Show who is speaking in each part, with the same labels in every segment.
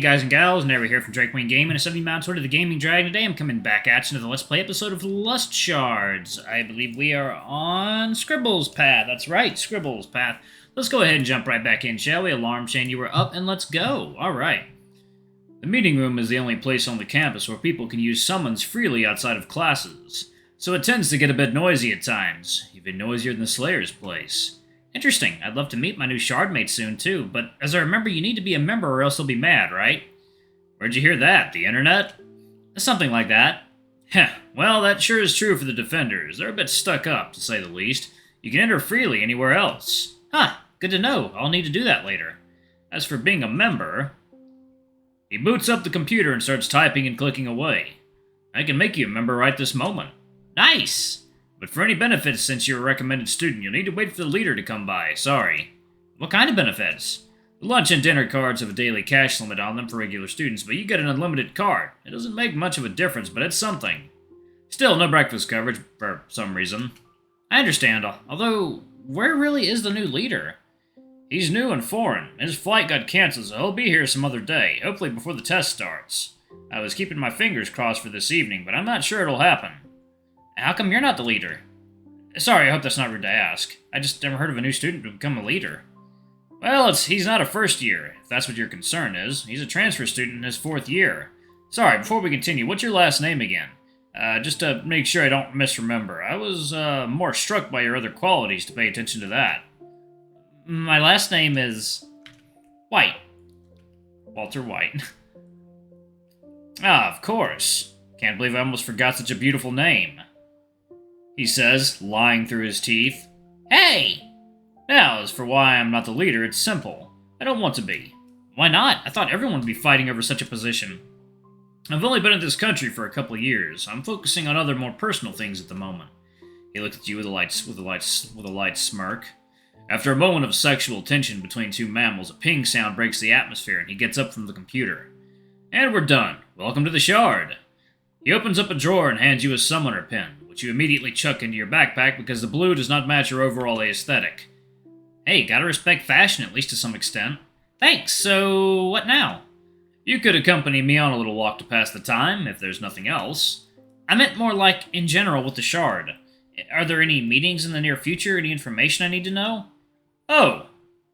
Speaker 1: guys and gals? Never here from Drake Queen Gaming, a 70-mile tour to the Gaming Dragon. Today I'm coming back at you to the Let's Play episode of Lust Shards. I believe we are on Scribbles path. That's right, Scribbles path. Let's go ahead and jump right back in, shall we? Alarm chain, you were up, and let's go. Alright. The meeting room is the only place on the campus where people can use summons freely outside of classes, so it tends to get a bit noisy at times, even noisier than the Slayer's place. Interesting. I'd love to meet my new shardmate soon, too, but as I remember, you need to be a member or else they'll be mad, right? Where'd you hear that? The internet? Something like that. Heh, well, that sure is true for the defenders. They're a bit stuck up, to say the least. You can enter freely anywhere else. Huh, good to know. I'll need to do that later. As for being a member... He boots up the computer and starts typing and clicking away. I can make you a member right this moment. Nice! But for any benefits, since you're a recommended student, you'll need to wait for the leader to come by. Sorry. What kind of benefits? The lunch and dinner cards have a daily cash limit on them for regular students, but you get an unlimited card. It doesn't make much of a difference, but it's something. Still, no breakfast coverage, for some reason. I understand, although, where really is the new leader? He's new and foreign. His flight got canceled, so he'll be here some other day, hopefully before the test starts. I was keeping my fingers crossed for this evening, but I'm not sure it'll happen. How come you're not the leader? Sorry, I hope that's not rude to ask. I just never heard of a new student to become a leader. Well, he's not a first year, if that's what your concern is. He's a transfer student in his 4th year. Sorry, before we continue, what's your last name again? Just to make sure I don't misremember. I was more struck by your other qualities to pay attention to that. My last name is... White. Walter White. Ah, of course. Can't believe I almost forgot such a beautiful name. He says, lying through his teeth. Hey! Now, as for why I'm not the leader, it's simple. I don't want to be. Why not? I thought everyone would be fighting over such a position. I've only been in this country for a couple of years. I'm focusing on other, more personal things at the moment. He looked at you with a light smirk. After a moment of sexual tension between two mammals, a ping sound breaks the atmosphere, and he gets up from the computer. And we're done. Welcome to the Shard. He opens up a drawer and hands you a summoner pin, which you immediately chuck into your backpack because the blue does not match your overall aesthetic. Hey, gotta respect fashion, at least to some extent. Thanks, so what now? You could accompany me on a little walk to pass the time, if there's nothing else. I meant more like, in general, with the Shard. Are there any meetings in the near future, any information I need to know? Oh,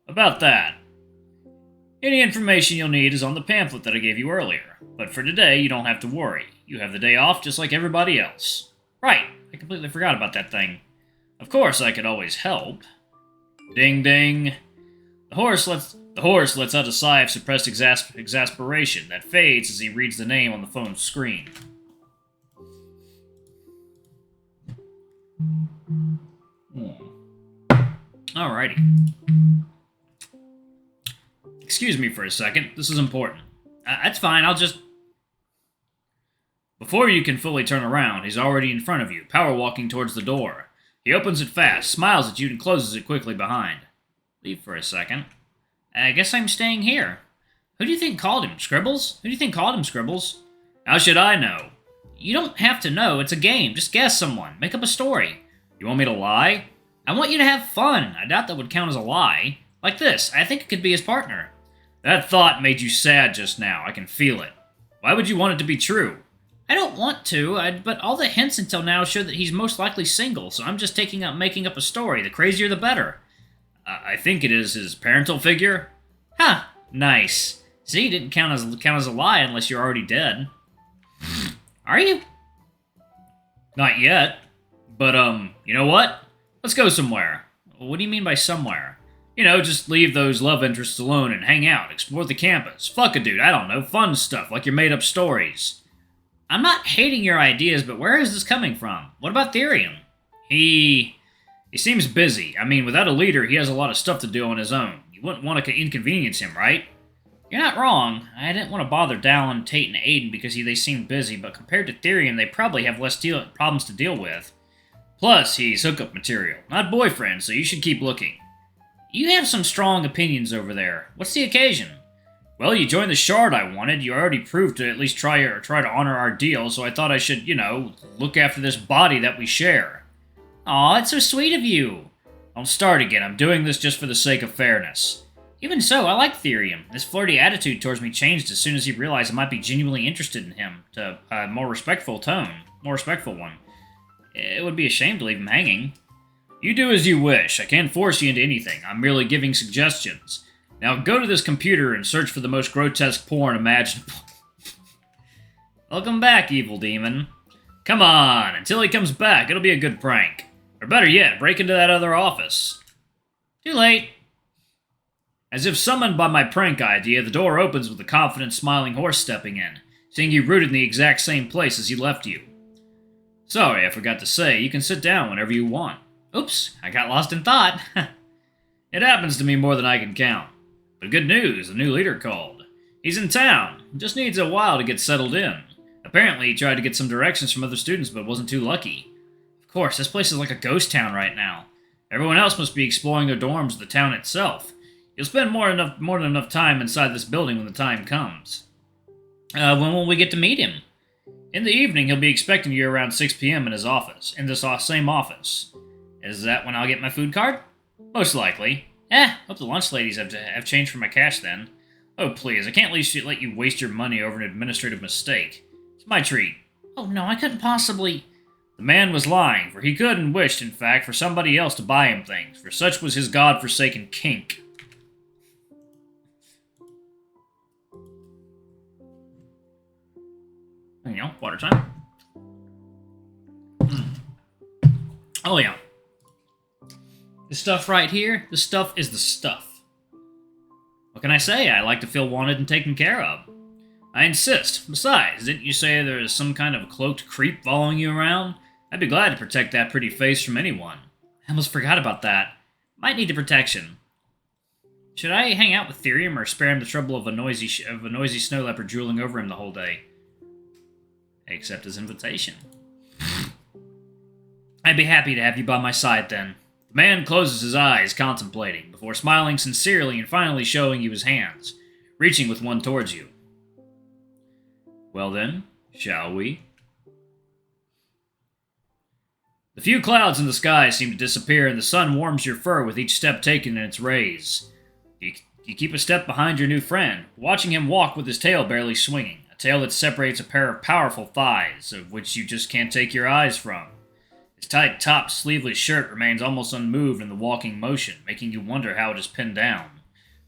Speaker 1: about that. Any information you'll need is on the pamphlet that I gave you earlier, but for today, you don't have to worry. You have the day off just like everybody else. Right, I completely forgot about that thing. Of course, I could always help. Ding ding. The horse lets out a sigh of suppressed exasperation that fades as he reads the name on the phone's screen. Alrighty. Excuse me for a second, this is important. That's fine, I'll just... Before you can fully turn around, he's already in front of you, power walking towards the door. He opens it fast, smiles at you, and closes it quickly behind. Leave for a second. I guess I'm staying here. Who do you think called him, Scribbles? Who do you think called him, Scribbles? How should I know? You don't have to know, it's a game. Just guess someone. Make up a story. You want me to lie? I want you to have fun. I doubt that would count as a lie. Like this, I think it could be his partner. That thought made you sad just now. I can feel it. Why would you want it to be true? I don't want to, but all the hints until now show that he's most likely single, so I'm just making up a story. The crazier the better. I think it is his parental figure. Huh, nice. See, it didn't count as a lie unless you're already dead. Are you? Not yet. But, you know what? Let's go somewhere. What do you mean by somewhere? You know, just leave those love interests alone and hang out, explore the campus. Fuck a dude, I don't know, fun stuff, like your made-up stories. I'm not hating your ideas, but where is this coming from? What about Therium? He seems busy. I mean, without a leader, he has a lot of stuff to do on his own. You wouldn't want to inconvenience him, right? You're not wrong. I didn't want to bother Dallin, Tate, and Aiden because they seem busy, but compared to Therium, they probably have less problems to deal with. Plus, he's hookup material, not boyfriend, so you should keep looking. You have some strong opinions over there. What's the occasion? Well, you joined the Shard I wanted. You already proved to at least try to honor our deal, so I thought I should, look after this body that we share. Aw, it's so sweet of you. Don't start again. I'm doing this just for the sake of fairness. Even so, I like Therium. His flirty attitude towards me changed as soon as he realized I might be genuinely interested in him, to a more respectful one. It would be a shame to leave him hanging. You do as you wish. I can't force you into anything. I'm merely giving suggestions. Now go to this computer and search for the most grotesque porn imaginable. Welcome back, evil demon. Come on, until he comes back, it'll be a good prank. Or better yet, break into that other office. Too late. As if summoned by my prank idea, the door opens with a confident, smiling horse stepping in, seeing you rooted in the exact same place as he left you. Sorry, I forgot to say, you can sit down whenever you want. Oops, I got lost in thought. It happens to me more than I can count. But good news, the new leader called. He's in town, just needs a while to get settled in. Apparently, he tried to get some directions from other students, but wasn't too lucky. Of course, this place is like a ghost town right now. Everyone else must be exploring their dorms or the town itself. You'll spend more than enough time inside this building when the time comes. When will we get to meet him? In the evening, he'll be expecting you around 6 p.m. in his office, in this same office. Is that when I'll get my food card? Most likely. Hope the lunch ladies have changed for my cash then. Oh, please, I can't let you waste your money over an administrative mistake. It's my treat. Oh, no, I couldn't possibly... The man was lying, for he could and wished, in fact, for somebody else to buy him things, for such was his god-forsaken kink. You know, water time. Oh, yeah. This stuff right here, this stuff is the stuff. What can I say? I like to feel wanted and taken care of. I insist. Besides, didn't you say there is some kind of cloaked creep following you around? I'd be glad to protect that pretty face from anyone. I almost forgot about that. Might need the protection. Should I hang out with Therium or spare him the trouble of a noisy snow leopard drooling over him the whole day? Accept his invitation. I'd be happy to have you by my side then. The man closes his eyes, contemplating, before smiling sincerely and finally showing you his hands, reaching with one towards you. Well then, shall we? The few clouds in the sky seem to disappear and the sun warms your fur with each step taken in its rays. You keep a step behind your new friend, watching him walk with his tail barely swinging, a tail that separates a pair of powerful thighs, of which you just can't take your eyes from. His tight-topped, sleeveless shirt remains almost unmoved in the walking motion, making you wonder how it is pinned down.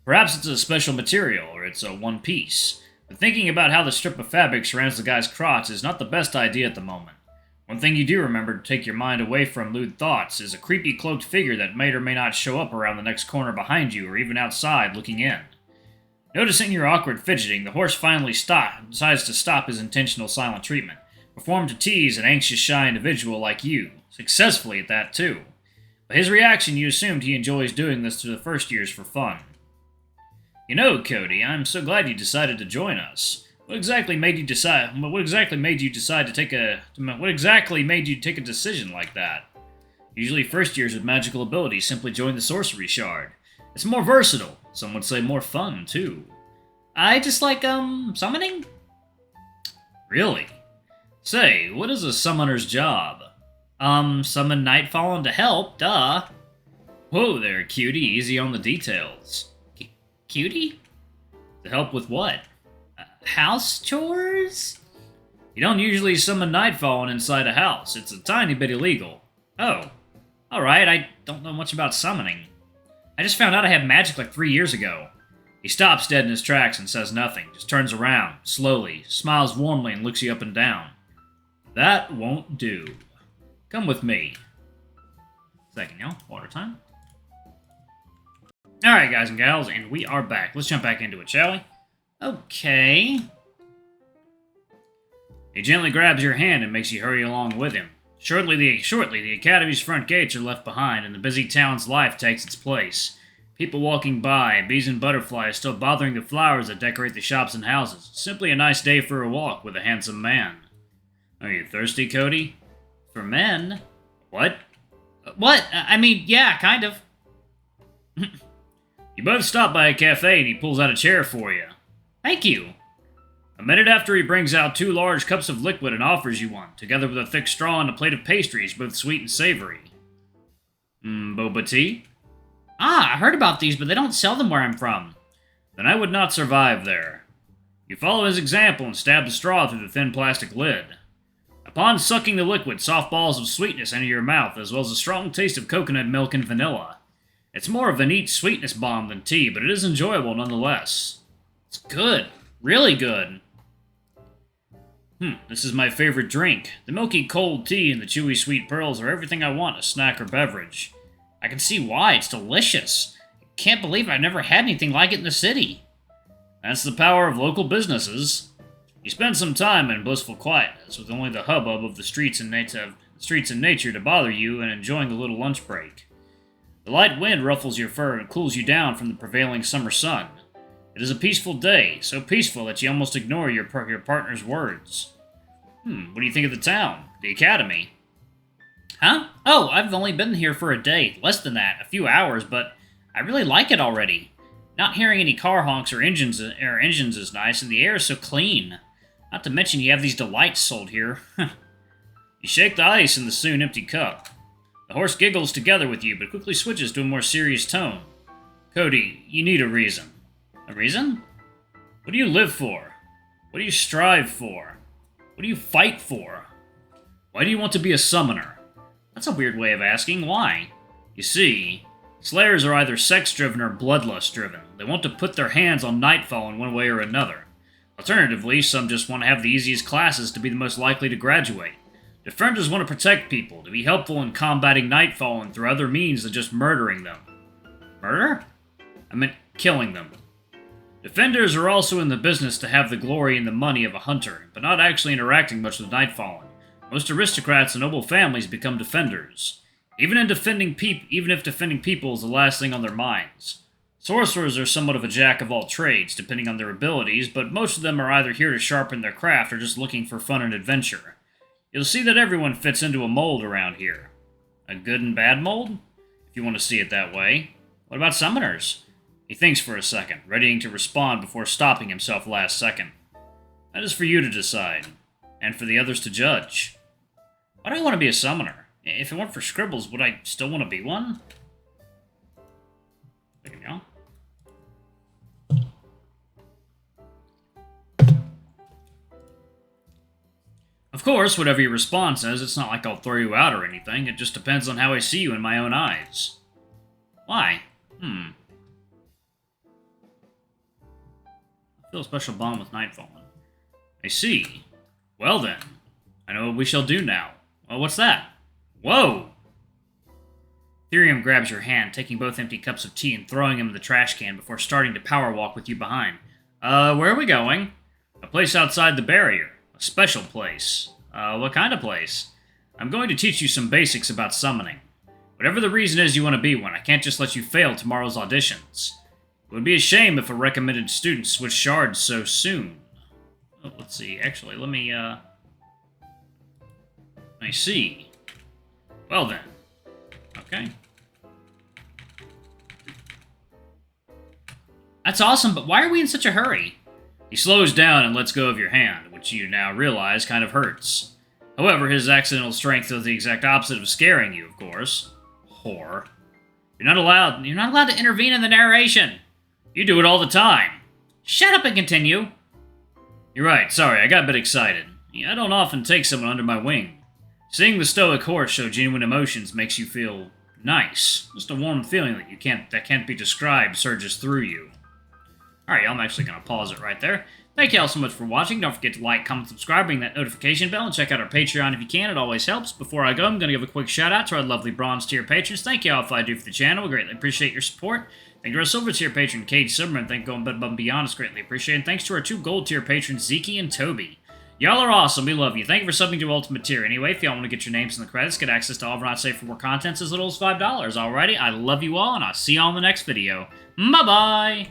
Speaker 1: Perhaps it's a special material, or it's a one piece. But thinking about how the strip of fabric surrounds the guy's crotch is not the best idea at the moment. One thing you do remember to take your mind away from lewd thoughts is a creepy cloaked figure that may or may not show up around the next corner behind you or even outside looking in. Noticing your awkward fidgeting, the horse finally decides to stop his intentional silent treatment, performed to tease an anxious, shy individual like you, successfully at that too. By his reaction, you assumed he enjoys doing this to the first years for fun. You know, Cody, I'm so glad you decided to join us. What exactly made you take a decision like that? Usually first years with magical abilities simply join the sorcery shard. It's more versatile, some would say more fun, too. I just like, summoning? Really? Say, what is a summoner's job? Summon Nightfallen to help, duh. Whoa there, cutie, easy on the details. Cutie? To help with what? House chores? You don't usually summon Nightfallen inside a house. It's a tiny bit illegal. Oh. Alright, I don't know much about summoning. I just found out I had magic like 3 years ago. He stops dead in his tracks and says nothing, just turns around, slowly, smiles warmly and looks you up and down. That won't do. Come with me. Second, y'all. Water time. Alright, guys and gals, and we are back. Let's jump back into it, shall we? Okay. He gently grabs your hand and makes you hurry along with him. Shortly, the Academy's front gates are left behind, and the busy town's life takes its place. People walking by, bees and butterflies still bothering the flowers that decorate the shops and houses. Simply a nice day for a walk with a handsome man. Are you thirsty, Cody? For men? What? What? I mean, yeah, kind of. You both stop by a cafe and he pulls out a chair for you. Thank you. A minute after, he brings out 2 large cups of liquid and offers you one, together with a thick straw and a plate of pastries, both sweet and savory. Boba Tea? Ah, I heard about these, but they don't sell them where I'm from. Then I would not survive there. You follow his example and stab the straw through the thin plastic lid. Upon sucking the liquid, soft balls of sweetness enter your mouth, as well as a strong taste of coconut milk and vanilla. It's more of a neat sweetness bomb than tea, but it is enjoyable nonetheless. It's good. Really good. This is my favorite drink. The milky cold tea and the chewy sweet pearls are everything I want, a snack or beverage. I can see why. It's delicious. Can't believe I've never had anything like it in the city. That's the power of local businesses. You spend some time in blissful quietness, with only the hubbub of the streets and nature to bother you, and enjoying a little lunch break. The light wind ruffles your fur and cools you down from the prevailing summer sun. It is a peaceful day, so peaceful that you almost ignore your partner's words. What do you think of the town? The academy? Huh? Oh, I've only been here for a day. Less than that, a few hours, but I really like it already. Not hearing any car honks or engines is nice, and the air is so clean. Not to mention you have these delights sold here. You shake the ice in the soon empty cup. The horse giggles together with you, but quickly switches to a more serious tone. Cody, you need a reason. A reason? What do you live for? What do you strive for? What do you fight for? Why do you want to be a summoner? That's a weird way of asking. Why? You see, slayers are either sex-driven or bloodlust-driven. They want to put their hands on Nightfall in one way or another. Alternatively, some just want to have the easiest classes to be the most likely to graduate. Defenders want to protect people, to be helpful in combating Nightfall and through other means than just murdering them. Murder? I meant killing them. Defenders are also in the business to have the glory and the money of a hunter, but not actually interacting much with Nightfallen. Most aristocrats and noble families become defenders, even if defending people is the last thing on their minds. Sorcerers are somewhat of a jack of all trades, depending on their abilities, but most of them are either here to sharpen their craft or just looking for fun and adventure. You'll see that everyone fits into a mold around here. A good and bad mold? If you want to see it that way. What about summoners? He thinks for a second, readying to respond before stopping himself last second. That is for you to decide, and for the others to judge. Why do I want to be a summoner? If it weren't for Scribbles, would I still want to be one? There you go. Of course, whatever your response is, it's not like I'll throw you out or anything. It just depends on how I see you in my own eyes. Why? I feel a special bond with Nightfallen. I see. Well then, I know what we shall do now. Well, what's that? Whoa! Therium grabs your hand, taking both empty cups of tea and throwing them in the trash can before starting to power walk with you behind. Where are we going? A place outside the barrier. A special place. What kind of place? I'm going to teach you some basics about summoning. Whatever the reason is you want to be one, I can't just let you fail tomorrow's auditions. It would be a shame if a recommended student switched shards so soon. Oh, let's see. Actually, let me see. Well then. Okay. That's awesome, but why are we in such a hurry? He slows down and lets go of your hand, which you now realize kind of hurts. However, his accidental strength does the exact opposite of scaring you, of course. Whore. You're not allowed to intervene in the narration. You do it all the time. Shut up and continue. You're right, sorry, I got a bit excited. I don't often take someone under my wing. Seeing the stoic horse show genuine emotions makes you feel nice. Just a warm feeling that can't be described surges through you. Alright, I'm actually going to pause it right there. Thank you all so much for watching. Don't forget to like, comment, subscribe, ring that notification bell, and check out our Patreon if you can. It always helps. Before I go, I'm going to give a quick shout out to our lovely bronze tier patrons. Thank you all for all I do for the channel. We greatly appreciate your support. Thank you to our silver tier patron, Cade Silverman. Thank you going above and beyond. It's greatly appreciated. And thanks to our 2 gold tier patrons, Zeke and Toby. Y'all are awesome. We love you. Thank you for subbing to Ultimate Tier. Anyway, if y'all want to get your names in the credits, get access to all of our Not Safe for Work contents as little as $5. Alrighty, I love you all, and I'll see y'all in the next video. Bye-bye!